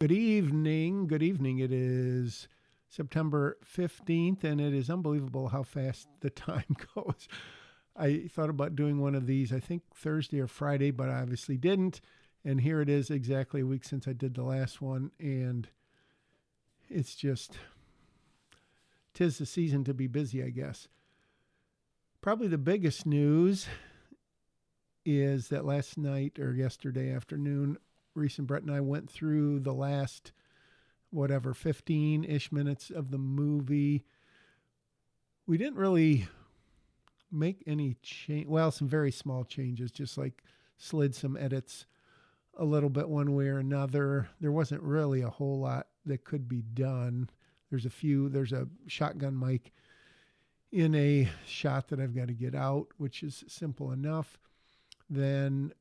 Good evening. Good evening. It is September 15th, and it is unbelievable how fast the time goes. I thought about doing one of these, I think Thursday or Friday, but I obviously didn't. And here it is exactly a week since I did the last one. And it's just, 'tis the season to be busy, I guess. Probably the biggest news is that last night or yesterday afternoon, Reese and Brett and I went through the last whatever 15-ish minutes of the movie. We didn't really make any change, well, some very small changes, just like slid some edits a little bit one way or another. There wasn't really a whole lot that could be done. There's a shotgun mic in a shot that I've got to get out, which is simple enough. Then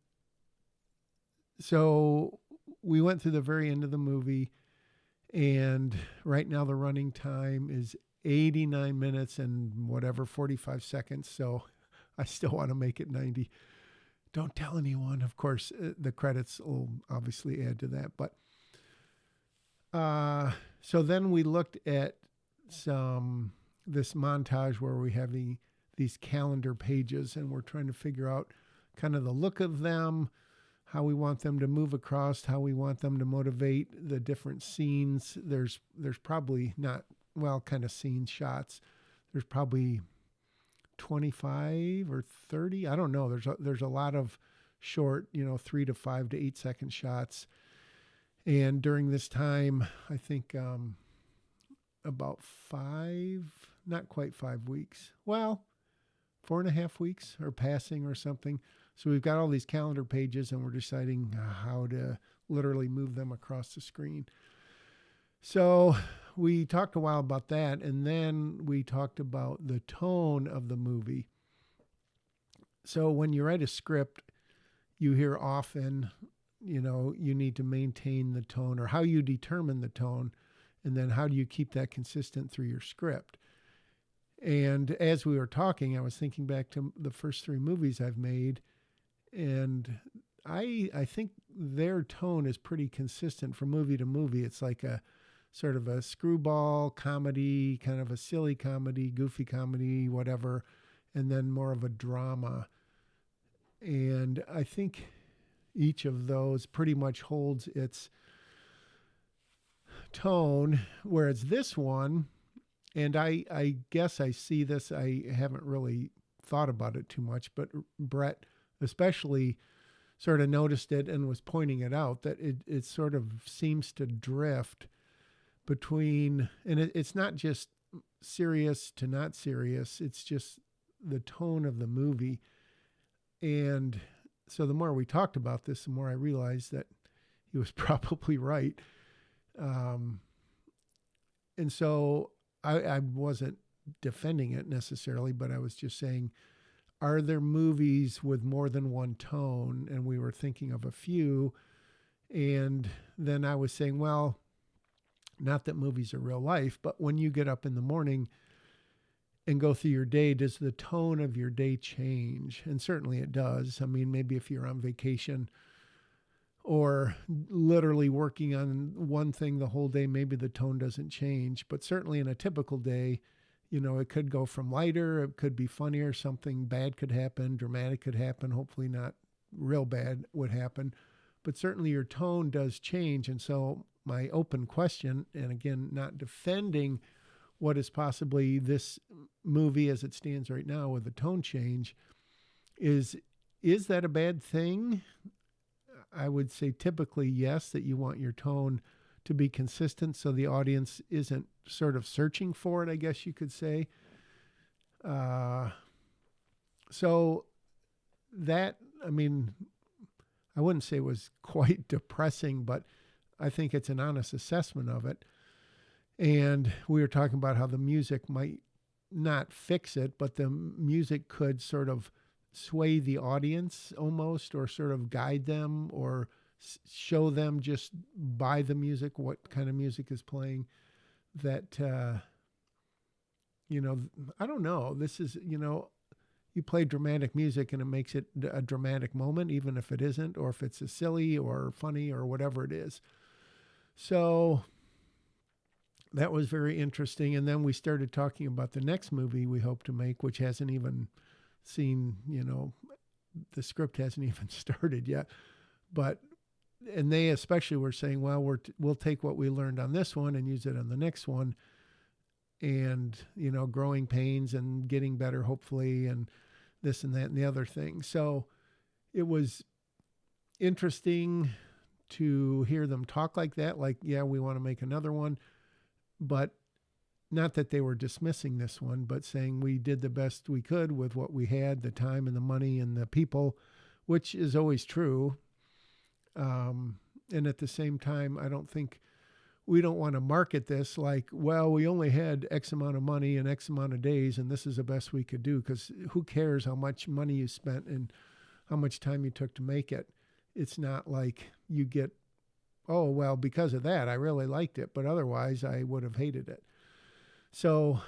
so we went through the very end of the movie, and right now the running time is 89 minutes and whatever 45 seconds. So I still want to make it 90. Don't tell anyone. Of course, the credits will obviously add to that. But so then we looked at this montage where we have these calendar pages, and we're trying to figure out kind of the look of them, how we want them to move across, how we want them to motivate the different scenes. There's probably not, well, kind of scene shots. There's probably 25 or 30. I don't know. There's a lot of short, 3 to 5 to 8 second shots. And during this time, I think about not quite 5 weeks. Well, 4.5 weeks are passing or something. So we've got all these calendar pages, and we're deciding how to literally move them across the screen. So we talked a while about that, and then we talked about the tone of the movie. So when you write a script, you hear often, you need to maintain the tone, or how you determine the tone, and then how do you keep that consistent through your script. And as we were talking, I was thinking back to the first 3 movies I've made, and I think their tone is pretty consistent from movie to movie. It's like a sort of a screwball comedy, kind of a silly comedy, goofy comedy, whatever, and then more of a drama. And I think each of those pretty much holds its tone, whereas this one, and I guess I see this, I haven't really thought about it too much, but Brett especially sort of noticed it and was pointing it out, that it sort of seems to drift between, and it's not just serious to not serious, it's just the tone of the movie. And so the more we talked about this, the more I realized that he was probably right. And so I wasn't defending it necessarily, but I was just saying, are there movies with more than one tone? And we were thinking of a few. And then I was saying, well, not that movies are real life, but when you get up in the morning and go through your day, does the tone of your day change? And certainly it does. I mean, maybe if you're on vacation or literally working on one thing the whole day, maybe the tone doesn't change. But certainly in a typical day, it could go from lighter, it could be funnier, something bad could happen, dramatic could happen, hopefully not real bad would happen. But certainly your tone does change. And so my open question, and again, not defending what is possibly this movie as it stands right now with a tone change, is that a bad thing? I would say typically yes, that you want your tone to be consistent so the audience isn't sort of searching for it, I guess you could say. So that, I mean, I wouldn't say it was quite depressing, but I think it's an honest assessment of it. And we were talking about how the music might not fix it, but the music could sort of sway the audience almost, or sort of guide them, or show them just by the music what kind of music is playing. That I don't know, this is, you play dramatic music and it makes it a dramatic moment, even if it isn't, or if it's a silly or funny or whatever it is. So that was very interesting. And then we started talking about the next movie we hope to make, which hasn't even seen, the script hasn't even started yet. But, and they especially were saying, well, we'll take what we learned on this one and use it on the next one. And, growing pains and getting better, hopefully, and this and that and the other thing. So it was interesting to hear them talk like that. Like, yeah, we want to make another one. But not that they were dismissing this one, but saying we did the best we could with what we had, the time and the money and the people, which is always true. And at the same time, I don't think we don't want to market this like, well, we only had X amount of money and X amount of days, and this is the best we could do, because who cares how much money you spent and how much time you took to make it. It's not like you get, oh, well, because of that, I really liked it, but otherwise I would have hated it. So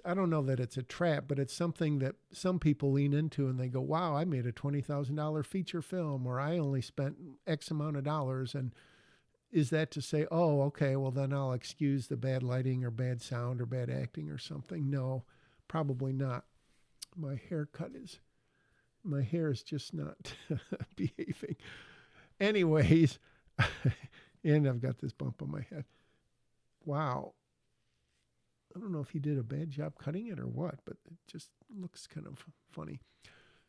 I don't know that it's a trap, but it's something that some people lean into and they go, wow, I made a $20,000 feature film, or I only spent X amount of dollars. And is that to say, oh, okay, well, then I'll excuse the bad lighting or bad sound or bad acting or something? No, probably not. My hair is just not behaving. Anyways, and I've got this bump on my head. Wow. I don't know if he did a bad job cutting it or what, but it just looks kind of funny.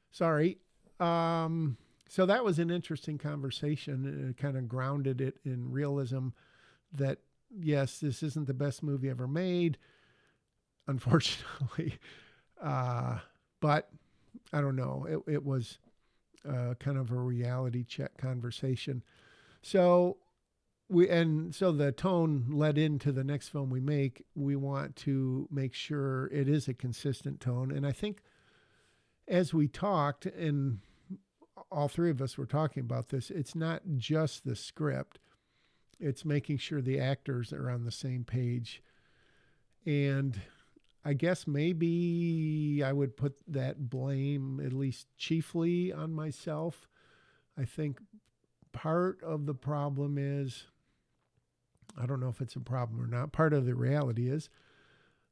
Sorry. So that was an interesting conversation, and it kind of grounded it in realism that, yes, this isn't the best movie ever made, unfortunately. But I don't know. It was kind of a reality check conversation. So the tone led into the next film we make. We want to make sure it is a consistent tone. And I think as we talked, and all three of us were talking about this, it's not just the script. It's making sure the actors are on the same page. And I guess maybe I would put that blame, at least chiefly, on myself. I think part of the problem is, I don't know if it's a problem or not, part of the reality is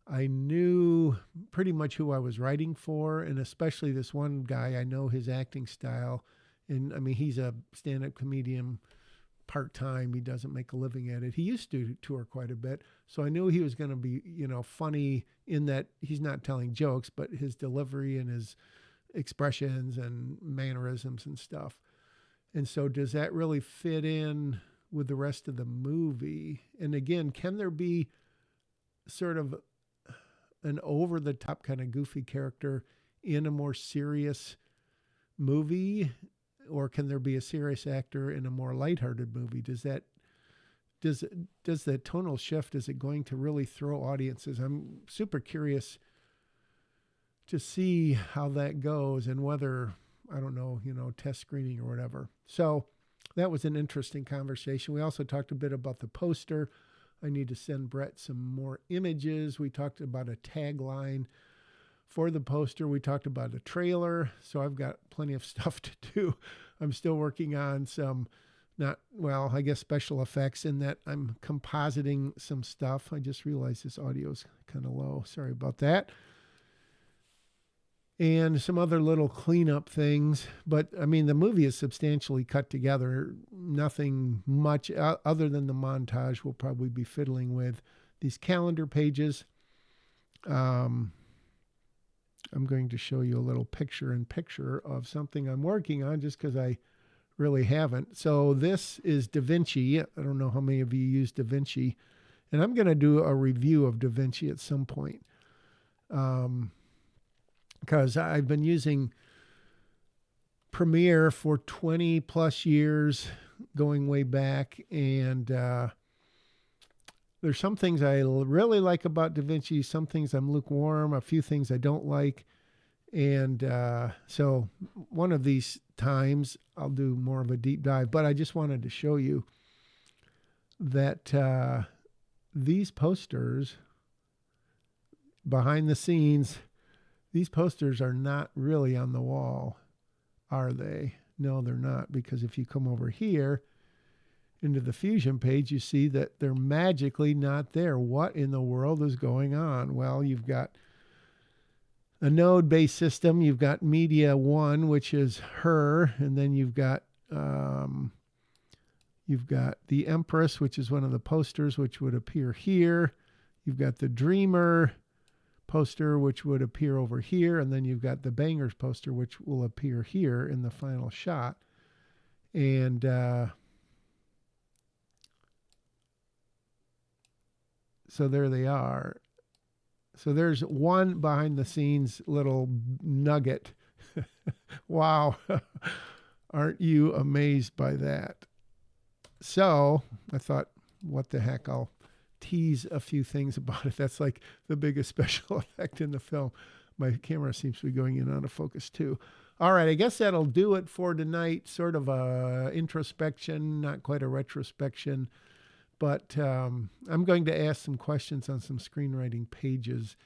I knew pretty much who I was writing for, and especially this one guy, I know his acting style. And I mean, he's a stand-up comedian part-time. He doesn't make a living at it. He used to tour quite a bit. So I knew he was going to be, funny in that he's not telling jokes, but his delivery and his expressions and mannerisms and stuff. And so does that really fit in with the rest of the movie? And again, can there be sort of an over-the-top kind of goofy character in a more serious movie? Or can there be a serious actor in a more lighthearted movie? Does the tonal shift, is it going to really throw audiences? I'm super curious to see how that goes, and whether, I don't know, test screening or whatever. So that was an interesting conversation. We also talked a bit about the poster. I need to send Brett some more images. We talked about a tagline for the poster. We talked about a trailer. So I've got plenty of stuff to do. I'm still working on some, I guess special effects, in that I'm compositing some stuff. I just realized this audio is kind of low. Sorry about that. And some other little cleanup things. But I mean, the movie is substantially cut together. Nothing much other than the montage we'll probably be fiddling with. These calendar pages. I'm going to show you a little picture-in-picture of something I'm working on, just because I really haven't. So this is DaVinci. I don't know how many of you use DaVinci. And I'm going to do a review of DaVinci at some point. Because I've been using Premiere for 20 plus years, going way back. And there's some things I really like about DaVinci, some things I'm lukewarm, a few things I don't like. And so one of these times I'll do more of a deep dive. But I just wanted to show you that these posters behind the scenes, these posters are not really on the wall, are they? No, they're not, because if you come over here into the Fusion page, you see that they're magically not there. What in the world is going on? Well, you've got a node-based system. You've got Media 1, which is her, and then you've got the Empress, which is one of the posters, which would appear here. You've got the Dreamer poster, which would appear over here, and then you've got the Bangers poster, which will appear here in the final shot. And so there they are. So there's one behind the scenes little nugget. Wow. Aren't you amazed by that? So I thought, what the heck? I'll tease a few things about it. That's like the biggest special effect in the film. My camera seems to be going in out of focus too. All right, I guess that'll do it for tonight. Sort of a introspection, not quite a retrospection. But I'm going to ask some questions on some screenwriting pages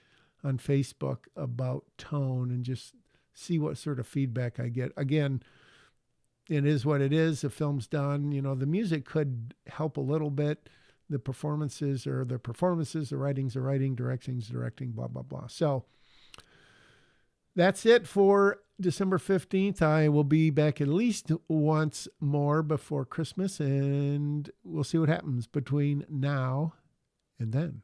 on Facebook about tone and just see what sort of feedback I get. Again, it is what it is. The film's done. You know, the music could help a little bit. The performances are the performances. The writing's the writing. Directing's directing, blah, blah, blah. So that's it for December 15th. I will be back at least once more before Christmas, and we'll see what happens between now and then.